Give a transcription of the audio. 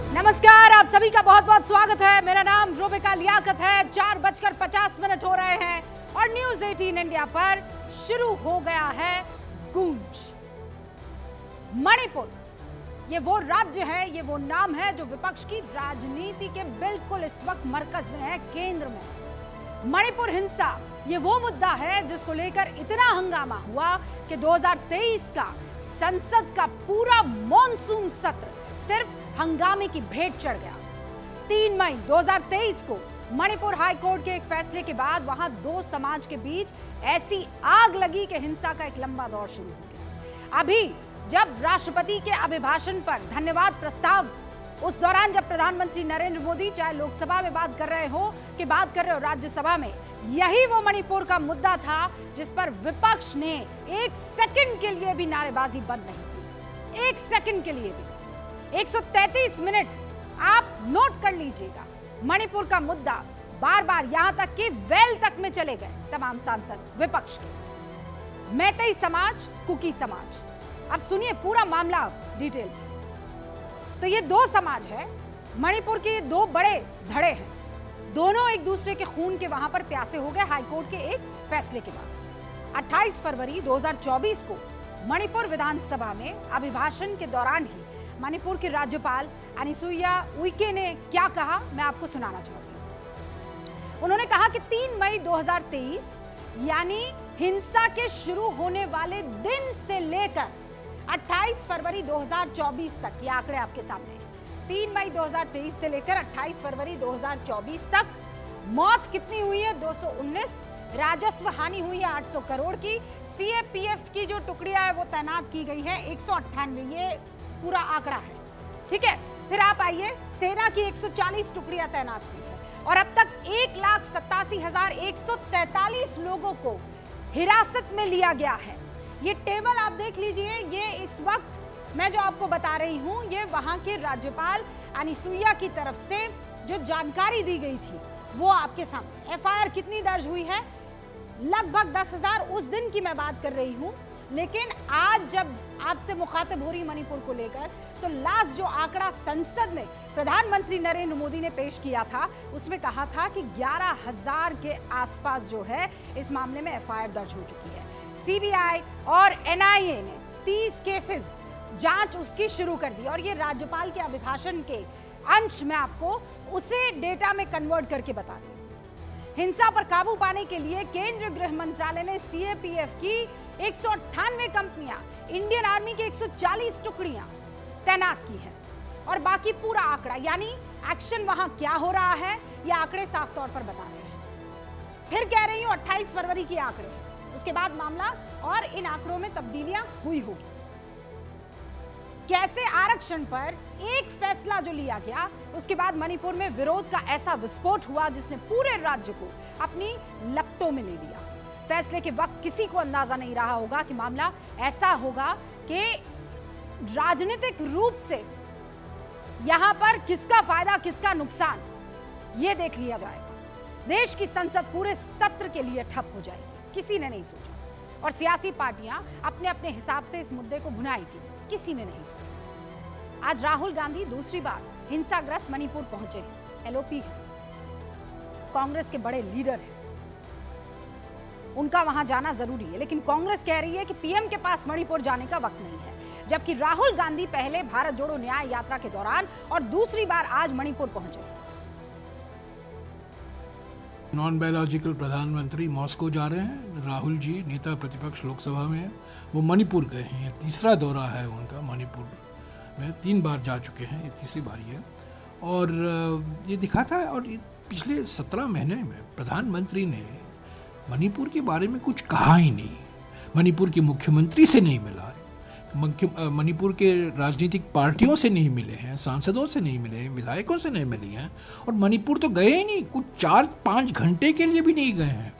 नमस्कार, आप सभी का बहुत बहुत स्वागत है। मेरा नाम रूबिका लियाकत है। 4:50 हो रहे हैं और न्यूज 18 इंडिया पर शुरू हो गया है गूंज। मणिपुर, ये वो राज्य है, ये वो नाम है जो विपक्ष की राजनीति के बिल्कुल इस वक्त मरकज में है, केंद्र में। मणिपुर हिंसा, ये वो मुद्दा है जिसको लेकर इतना हंगामा हुआ कि 2023 का संसद का पूरा मॉनसून सत्र सिर्फ हंगामे की भेंट चढ़ गया। 3 मई 2023 को मणिपुर हाई कोर्ट के एक फैसले के बाद वहां दो समाज के बीच ऐसी आग लगी कि हिंसा का एक लंबा दौर शुरू हो गया। अभी जब राष्ट्रपति के अभिभाषण पर धन्यवाद प्रस्ताव, उस दौरान जब प्रधानमंत्री नरेंद्र मोदी चाहे लोकसभा में बात कर रहे हो कि बात कर रहे हो राज्यसभा में, यही वो मणिपुर का मुद्दा था जिस पर विपक्ष ने एक सेकंड के लिए भी नारेबाजी बंद नहीं की। एक सेकंड के लिए भी। 133 मिनट आप नोट कर लीजिएगा। मणिपुर का मुद्दा बार बार यहां तक कि वेल तक में चले गए तमाम सांसद विपक्ष के। मैतेई समाज, कुकी समाज। अब सुनिए पूरा मामला डिटेल। तो ये दो समाज है, मणिपुर के दो बड़े धड़े हैं, दोनों एक दूसरे के खून के वहां पर प्यासे हो गए हाईकोर्ट के एक फैसले के बाद। 28 फरवरी 2024 को मणिपुर विधानसभा में अभिभाषण के दौरान ही मणिपुर के राज्यपाल एनिसुइया उइके ने क्या कहा, मैं आपको सुनाना चाहती हूं। उन्होंने कहा कि 3 मई 2023 यानी हिंसा के शुरू होने वाले दिन से लेकर 28 फरवरी 2024 तक, ये आंकड़े आपके सामने हैं। 3 मई 2023 से लेकर 28 फरवरी 2024 तक मौत कितनी हुई है? 219। राजस्व हानि हुई है 800 करोड़ की। सीएपीएफ की जो टुकड़ियां है वो तैनात की गई है 198, ये पूरा आंकड़ा है, ठीक है। फिर आप आइए, सेना की 140 टुकड़ियां तैनात हुई है और अब तक 1,87,143 लोगों को हिरासत में लिया गया है। ये टेबल आप देख लीजिए। ये इस वक्त मैं जो आपको बता रही हूं, ये वहां के राज्यपाल एनिसुइया की तरफ से जो जानकारी दी गई थी वो आपके सामने। एफआईआर कितनी दर्ज हुई है? लगभग 10,000 उस दिन की मैं बात कर रही हूं, लेकिन आज जब आपसे मुखातिब हो रही मणिपुर को लेकर, तो लास्ट जो आंकड़ा संसद में प्रधानमंत्री नरेंद्र मोदी ने पेश किया था उसमें कहा था कि 11,000 के आसपास जो है इस मामले में एफआईआर दर्ज हो चुकी है। सीबीआई और एनआईए ने 30 केसेस जांच उसकी शुरू कर दी और ये राज्यपाल के अभिभाषण के अंश में आपको उसे डेटा में कन्वर्ट करके बता दी। हिंसा पर काबू पाने के लिए केंद्रीय गृह मंत्रालय ने सीएपीएफ की 198 कंपनियां, इंडियन आर्मी की 140 टुकड़ियां तैनात की है और बाकी पूरा आंकड़ा यानी एक्शन वहां क्या हो रहा है ये आंकड़े साफ तौर पर बता रहे हैं। फिर कह रही हूं 28 फरवरी के आंकड़े हैं, उसके बाद मामला और इन आंकड़ों में तब्दीलियां हुई होगी। कैसे आरक्षण पर एक फैसला जो लिया गया, उसके बाद मणिपुर में विरोध का ऐसा विस्फोट हुआ जिसने पूरे राज्य को अपनी लपटों में ले लिया। फैसले के वक्त किसी को अंदाजा नहीं रहा होगा कि मामला ऐसा होगा कि राजनीतिक रूप से यहां पर किसका फायदा किसका नुकसान ये देख लिया जाएगा। देश की संसद पूरे सत्र के लिए ठप हो जाएगी, किसी ने नहीं सोचा। और सियासी पार्टियां अपने अपने हिसाब से इस मुद्दे को भुनाएगी, किसी ने नहीं सोचा। आज राहुल गांधी दूसरी बार हिंसाग्रस्त मणिपुर पहुंचे हैं। एलओपी है, कांग्रेस के बड़े लीडर हैं, उनका वहां जाना जरूरी है, लेकिन कांग्रेस कह रही है कि पीएम के पास मणिपुर जाने का वक्त नहीं है। जबकि राहुल गांधी पहले भारत जोड़ो न्याय यात्रा के दौरान और दूसरी बार आज मणिपुर पहुंचे। नॉन बायोलॉजिकल प्रधानमंत्री मॉस्को जा रहे हैं। राहुल जी नेता प्रतिपक्ष लोकसभा में है, वो मणिपुर गए हैं। ये तीसरा दौरा है उनका मणिपुर में, 3 बार जा चुके हैं, ये तीसरी बारी है। और ये दिखाता है, और पिछले 17 महीने में प्रधानमंत्री ने मणिपुर के बारे में कुछ कहा ही नहीं। मणिपुर के मुख्यमंत्री से नहीं मिला, मणिपुर के राजनीतिक पार्टियों से नहीं मिले हैं, सांसदों से नहीं मिले हैं, विधायकों से नहीं मिली हैं, और मणिपुर तो गए ही नहीं, कुछ 4-5 घंटे के लिए भी नहीं गए हैं।